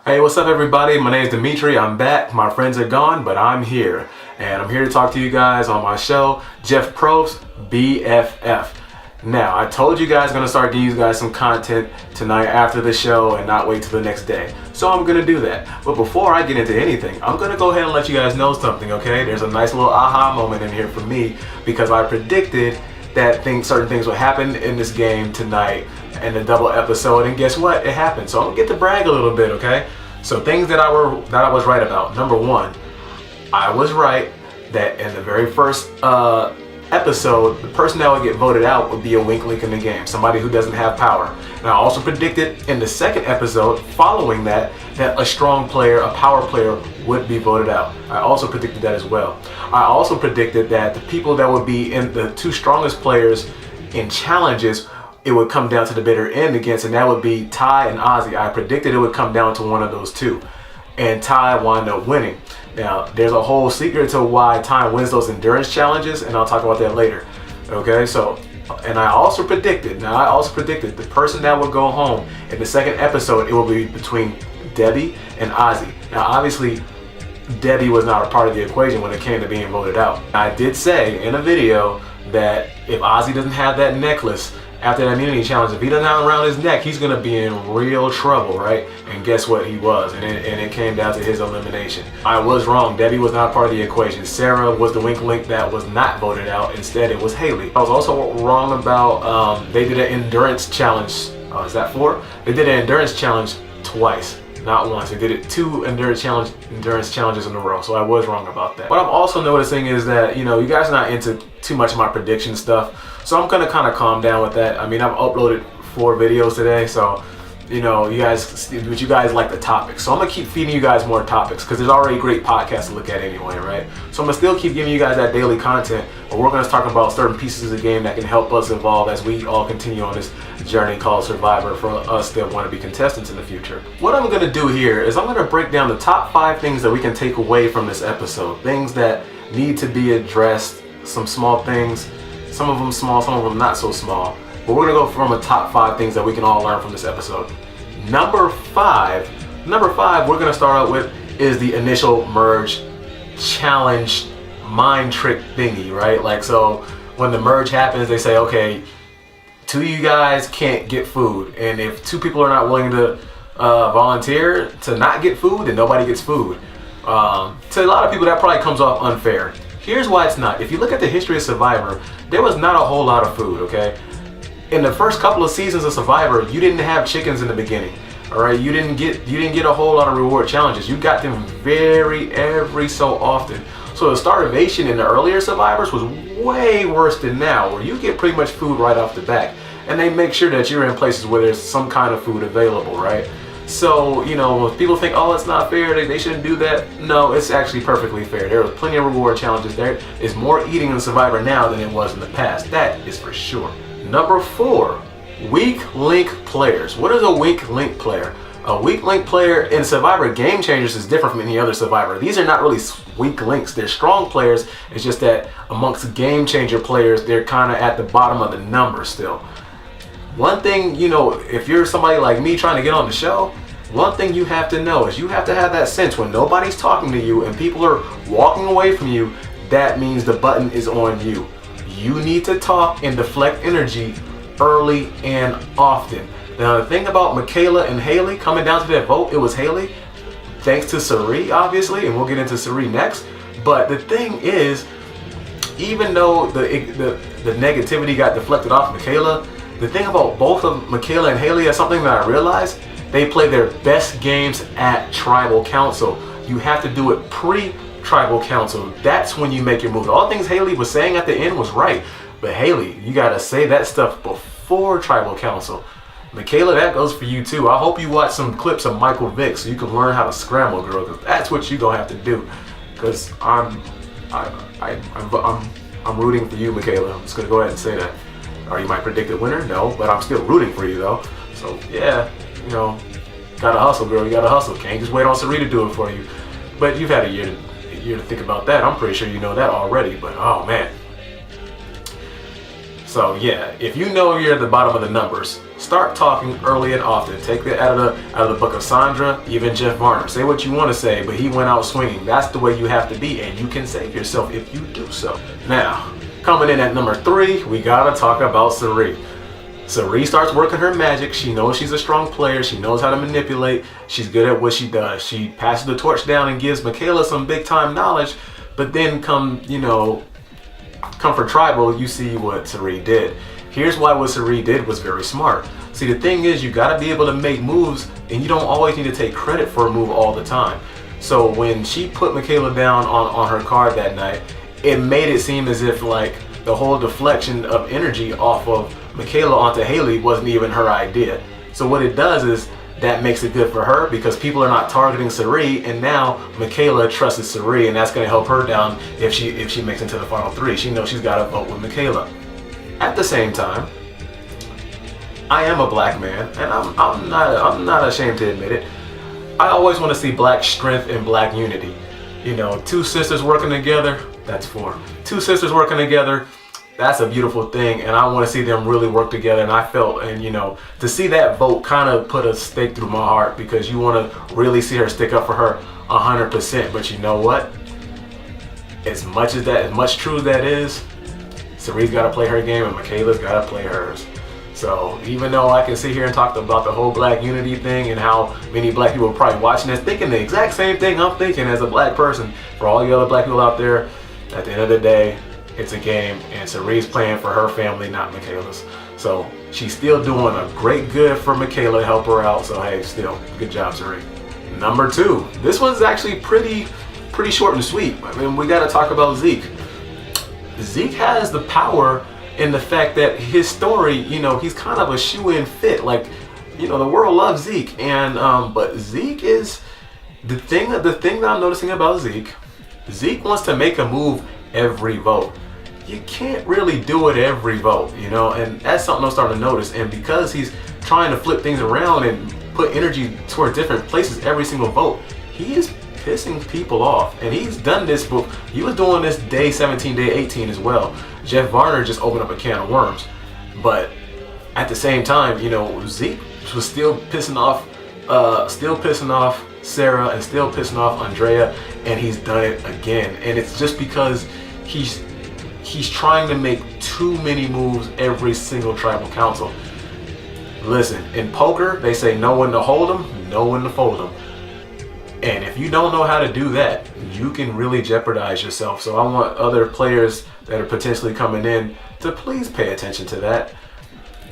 Hey, what's up everybody? My name is Dimitri. I'm back. My friends are gone, but I'm here. And I'm here to talk to you guys on my show, Probst, BFF. Now, I told you guys I'm going to start giving you guys some content tonight after the show and not wait till the next day. So I'm going to do that. But before I get into anything, I'm going to go ahead and let you guys know something, okay? There's a nice little aha moment in here for me because I predicted that certain things would happen in this game tonight in the double episode, and guess what? It happened. So I'm gonna get to brag a little bit, okay? So things that I was right about. Number one, I was right that in the very first episode, the person that would get voted out would be a weak link in the game, somebody who doesn't have power. And I also predicted in the second episode, following that a strong player, a power player, would be voted out. I also predicted that as well. I also predicted that the people that would be in the two strongest players in challenges, it would come down to the bitter end against, and that would be Ty and Ozzy. I predicted it would come down to one of those two, and Ty wound up winning. Now, there's a whole secret to why Ty wins those endurance challenges, and I'll talk about that later. Okay, so, and I also predicted the person that would go home in the second episode, it will be between Debbie and Ozzy. Now, obviously, Debbie was not a part of the equation when it came to being voted out. I did say in a video that if Ozzy doesn't have that necklace after that immunity challenge, if he doesn't have it around his neck, he's gonna be in real trouble, right? And guess what? He was, and it came down to his elimination. I was wrong. Debbie was not part of the equation. Sarah was the wink link that was not voted out. Instead, it was Haley. I was also wrong about they did an endurance challenge. Is that 4? They did an endurance challenge twice, not once. They did it 2 endurance challenges in a row. So I was wrong about that. What I'm also noticing is that, you know, you guys are not into too much of my prediction stuff. So I'm gonna kind of calm down with that. I mean, I've uploaded 4 videos today, so you know, you guys like the topics. So I'm gonna keep feeding you guys more topics because there's already great podcasts to look at anyway, right? So I'm gonna still keep giving you guys that daily content, but we're gonna talk about certain pieces of the game that can help us evolve as we all continue on this journey called Survivor for us that want to be contestants in the future. What I'm gonna do here is I'm gonna break down the top 5 things that we can take away from this episode, things that need to be addressed, some small things. Some of them small, some of them not so small. But we're gonna go from a top 5 things that we can all learn from this episode. Number five we're gonna start out with is the initial merge challenge mind trick thingy, right? Like, so when the merge happens, they say, okay, 2 of you guys can't get food. And if 2 people are not willing to volunteer to not get food, then nobody gets food. To a lot of people, that probably comes off unfair. Here's why it's not. If you look at the history of Survivor, there was not a whole lot of food, okay? In the first couple of seasons of Survivor, you didn't have chickens in the beginning, all right? You didn't get a whole lot of reward challenges. You got them every so often. So the starvation in the earlier Survivors was way worse than now, where you get pretty much food right off the bat. And they make sure that you're in places where there's some kind of food available, right? So, you know, when people think, oh, it's not fair, they shouldn't do that. No, it's actually perfectly fair. There was plenty of reward challenges. There is more eating in Survivor now than it was in the past. That is for sure. Number 4, weak link players. What is a weak link player? A weak link player in Survivor Game Changers is different from any other Survivor. These are not really weak links. They're strong players. It's just that amongst Game Changer players, they're kind of at the bottom of the number still. One thing, you know, if you're somebody like me trying to get on the show, one thing you have to know is you have to have that sense when nobody's talking to you and people are walking away from you, that means the button is on you. You need to talk and deflect energy early and often. Now, the thing about Michaela and Haley coming down to that vote, it was Haley, thanks to Sari, obviously, and we'll get into Sari next. But the thing is, even though the negativity got deflected off Michaela, the thing about both of Michaela and Haley is something that I realized. They play their best games at Tribal Council. You have to do it pre-Tribal Council. That's when you make your moves. All the things Haley was saying at the end was right. But Haley, you gotta say that stuff before Tribal Council. Michaela, that goes for you too. I hope you watch some clips of Michael Vick so you can learn how to scramble, girl, because that's what you're gonna have to do. Because I'm rooting for you, Michaela. I'm just gonna go ahead and say that. Are you my predicted winner? No, but I'm still rooting for you though. So yeah, you know, gotta hustle, girl. You gotta hustle. Can't just wait on Sari to do it for you. But you've had a year to think about that. I'm pretty sure you know that already. But oh man. So yeah, if you know you're at the bottom of the numbers, Start talking early and often. Take it out of the book of Sandra, even Jeff Varner. Say what you want to say, but he went out swinging. That's the way you have to be, and you can save yourself if you do so. Now, coming in at number 3, we gotta talk about Cirie. Cirie starts working her magic. She knows she's a strong player. She knows how to manipulate. She's good at what she does. She passes the torch down and gives Michaela some big time knowledge. But then come for tribal, you see what Cirie did. Here's why what Cirie did was very smart. See, the thing is, you gotta be able to make moves, and you don't always need to take credit for a move all the time. So when she put Michaela down on her card that night, it made it seem as if like the whole deflection of energy off of Michaela onto Haley wasn't even her idea. So what it does is that makes it good for her because people are not targeting Cirie, and now Michaela trusts Cirie, and that's going to help her down if she makes it to the final 3. She knows she's got to vote with Michaela. At the same time, I am a black man, and I'm not ashamed to admit it. I always want to see black strength and black unity. You know, 2 sisters working together, that's 4. 2 sisters working together, that's a beautiful thing, and I want to see them really work together. And I felt, and to see that vote kind of put a stake through my heart, because you want to really see her stick up for her 100%. But you know what? As much true as that is, Cirie's got to play her game and Michaela's got to play hers. So even though I can sit here and talk about the whole black unity thing and how many black people are probably watching this thinking the exact same thing I'm thinking as a black person, for all you other black people out there, at the end of the day, it's a game, and Cirie's playing for her family, not Michaela's. So she's still doing a great good for Michaela to help her out. So hey, still, good job, Cirie. Number 2. This one's actually pretty short and sweet. I mean, we got to talk about Zeke. Zeke has the power in the fact that his story, he's kind of a shoe-in fit. Like, the world loves Zeke, and but Zeke is the thing that I'm noticing about Zeke. Zeke wants to make a move every vote. You can't really do it every vote, and that's something I'm starting to notice. And because he's trying to flip things around and put energy toward different places every single vote, he is pissing people off. And he's done this book. He was doing this day 17, day 18 as well. Jeff Varner just opened up a can of worms. But at the same time, Zeke was still pissing off Sarah and still pissing off Andrea, and he's done it again. And it's just because he's trying to make too many moves every single tribal council. Listen, in poker, they say know when to hold them, know when to fold them. And if you don't know how to do that, you can really jeopardize yourself. So I want other players that are potentially coming in to please pay attention to that.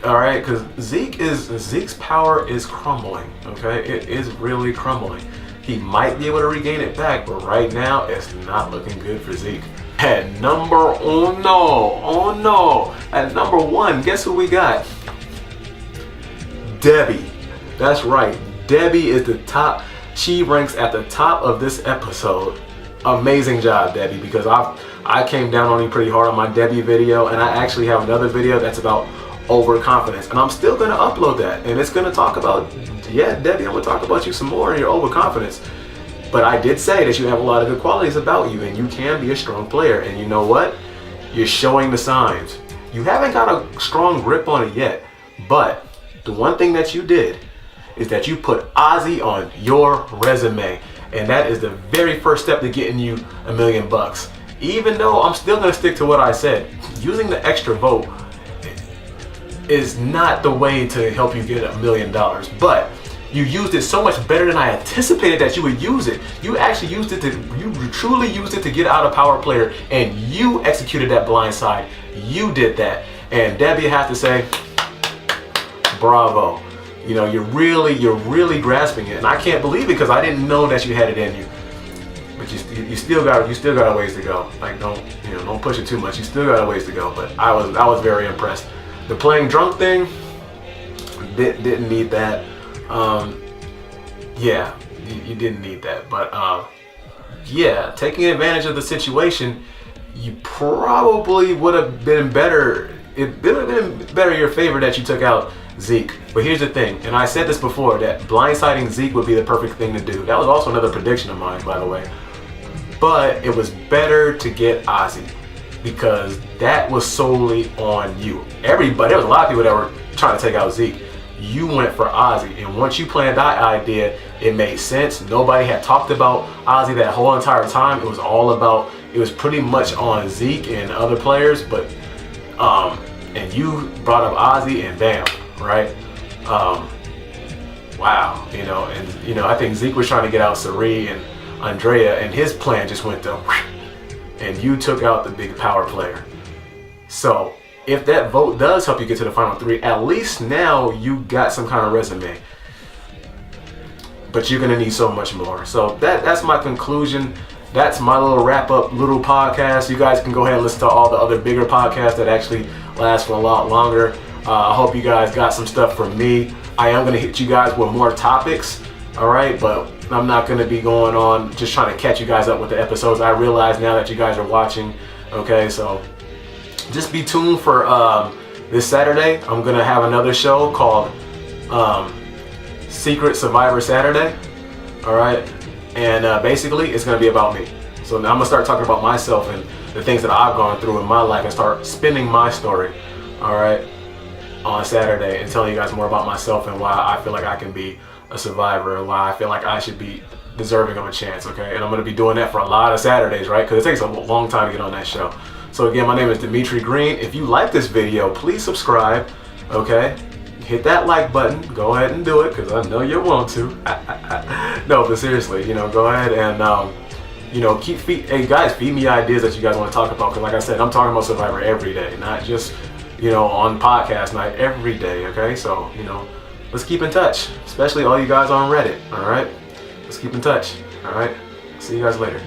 All right, because Zeke's power is crumbling. Okay, it is really crumbling. He might be able to regain it back, but right now it's not looking good for Zeke. At number, oh no, at number 1, guess who we got? Debbie. That's right, Debbie is the top. She ranks at the top of this episode. Amazing job, Debbie, because I came down on you pretty hard on my Debbie video, and I actually have another video that's about overconfidence, and I'm still going to upload that, and it's going to talk about, yeah, Debbie, I'm going to talk about you some more and your overconfidence. But I did say that you have a lot of good qualities about you, and you can be a strong player. And you know what? You're showing the signs. You haven't got a strong grip on it yet, but the one thing that you did is that you put Ozzy on your resume, and that is the very first step to getting you $1 million. Even though I'm still going to stick to what I said, using the extra vote is not the way to help you get $1 million, but you used it so much better than I anticipated that you would use it. You actually used it you truly used it to get out a power player, and you executed that blind side. You did that. And Debbie, I have to say, bravo. You're really grasping it. And I can't believe it because I didn't know that you had it in you. But you still got a ways to go. Like, don't push it too much. You still got a ways to go. But I was very impressed. The playing drunk thing, didn't need that. Yeah, you didn't need that, but yeah, taking advantage of the situation, you probably would have been better. It would have been better in your favor that you took out Zeke. But here's the thing, and I said this before, that blindsiding Zeke would be the perfect thing to do. That was also another prediction of mine, by the way. But it was better to get Ozzy, because that was solely on you. Everybody, there was a lot of people that were trying to take out Zeke. you went for Ozzy. And once you planned that idea, it made sense. Nobody had talked about Ozzy that whole entire time. It was pretty much on Zeke and other players, but and you brought up Ozzy, and bam, right? Wow, and I think Zeke was trying to get out Sari and Andrea, and his plan just went to, and you took out the big power player. So if that vote does help you get to the final three, at least now you got some kind of resume. But you're gonna need so much more. So that's my conclusion. That's my little wrap up little podcast. You guys can go ahead and listen to all the other bigger podcasts that actually last for a lot longer. I hope you guys got some stuff from me. I am gonna hit you guys with more topics, all right? But I'm not gonna be going on just trying to catch you guys up with the episodes. I realize now that you guys are watching, okay? So just be tuned for this Saturday. I'm gonna have another show called Secret Survivor Saturday, all right? And basically it's gonna be about me. So now I'm gonna start talking about myself and the things that I've gone through in my life and start spinning my story, all right, on Saturday, and telling you guys more about myself and why I feel like I can be a survivor and why I feel like I should be deserving of a chance, okay? And I'm gonna be doing that for a lot of Saturdays, right? Because it takes a long time to get on that show. So again, my name is Dimitri Greene. If you like this video, please subscribe, okay? Hit that like button. Go ahead and do it, because I know you want to. No, but seriously, go ahead and, hey guys, feed me ideas that you guys want to talk about. Because like I said, I'm talking about Survivor every day, not just, on podcast night, every day, okay? So, let's keep in touch, especially all you guys on Reddit, all right? Let's keep in touch, all right? See you guys later.